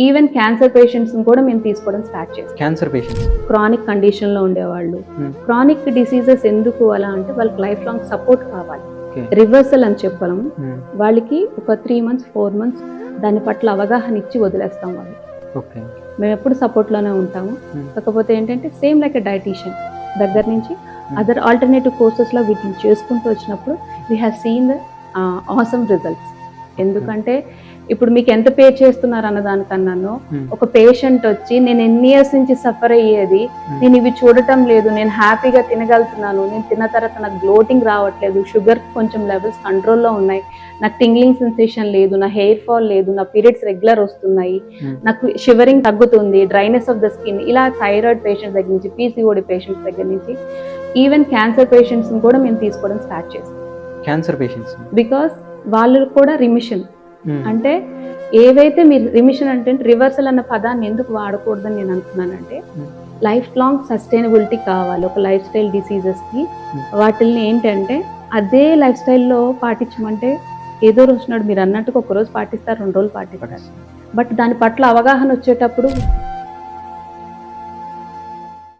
Even cancer patients కూడా మేము తీసుకోవడం స్టార్ట్ చేస్తాం. క్యాన్సర్ పేషెంట్స్ క్రానిక్ కండిషన్లో ఉండేవాళ్ళు, క్రానిక్ డిసీజెస్ ఎందుకు అలా అంటే వాళ్ళకి లైఫ్ లాంగ్ సపోర్ట్ కావాలి. రివర్సల్ అని చెప్పడం, వాళ్ళకి ఒక 3 months 4 months దాని పట్ల అవగాహన ఇచ్చి వదిలేస్తాం వాళ్ళకి. మేము ఎప్పుడు సపోర్ట్లోనే ఉంటాము. కాకపోతే ఏంటంటే సేమ్ లైక్ ఎ డైటీషియన్ దగ్గర నుంచి అదర్ ఆల్టర్నేటివ్ కోర్సెస్లో వీటిని చేసుకుంటూ వచ్చినప్పుడు we have seen the awesome results. ఎందుకంటే ఇప్పుడు మీకు ఎంత పే చేస్తున్నారు అన్న దానికన్నాను, ఒక పేషెంట్ వచ్చి నేను ఎన్ని ఇయర్స్ నుంచి సఫర్ అయ్యేది, నేను ఇవి చూడటం లేదు, నేను హ్యాపీగా తినగలుగుతున్నాను, నేను తిన్న తర్వాత నాకు గ్లోటింగ్ రావట్లేదు, షుగర్ కొంచెం లెవెల్స్ కంట్రోల్లో ఉన్నాయి, నాకు టింగ్లింగ్ సెన్సేషన్ లేదు, నా హెయిర్ ఫాల్ లేదు, నా పీరియడ్స్ రెగ్యులర్ వస్తున్నాయి, నాకు షివరింగ్ తగ్గుతుంది, డ్రైనెస్ ఆఫ్ ద స్కిన్, ఇలా థైరాయిడ్ పేషెంట్స్ దగ్గర నుంచి పీసీఓడి పేషెంట్స్ దగ్గర నుంచి ఈవెన్ క్యాన్సర్ పేషెంట్స్ కూడా మేము తీసుకోవడం స్టార్ట్ చేస్తాం. క్యాన్సర్ పేషెంట్స్ బికాస్ వాళ్ళు కూడా రిమిషన్ అంటే ఏవైతే మీరు రిమిషన్ అంటే రివర్సల్ అన్న పదాన్ని ఎందుకు వాడకూడదని నేను అనుకున్నానంటే లైఫ్ లాంగ్ సస్టైనబిలిటీ కావాలి ఒక లైఫ్ స్టైల్ డిసీజెస్కి. వాటిల్ని ఏంటంటే అదే లైఫ్ స్టైల్లో పాటించమంటే ఏదో రోజు నాడు మీరు అన్నట్టుగా ఒక రోజు పాటిస్తారు, 2 రోజులు పాటిస్తారు, బట్ దాని పట్ల అవగాహన వచ్చేటప్పుడు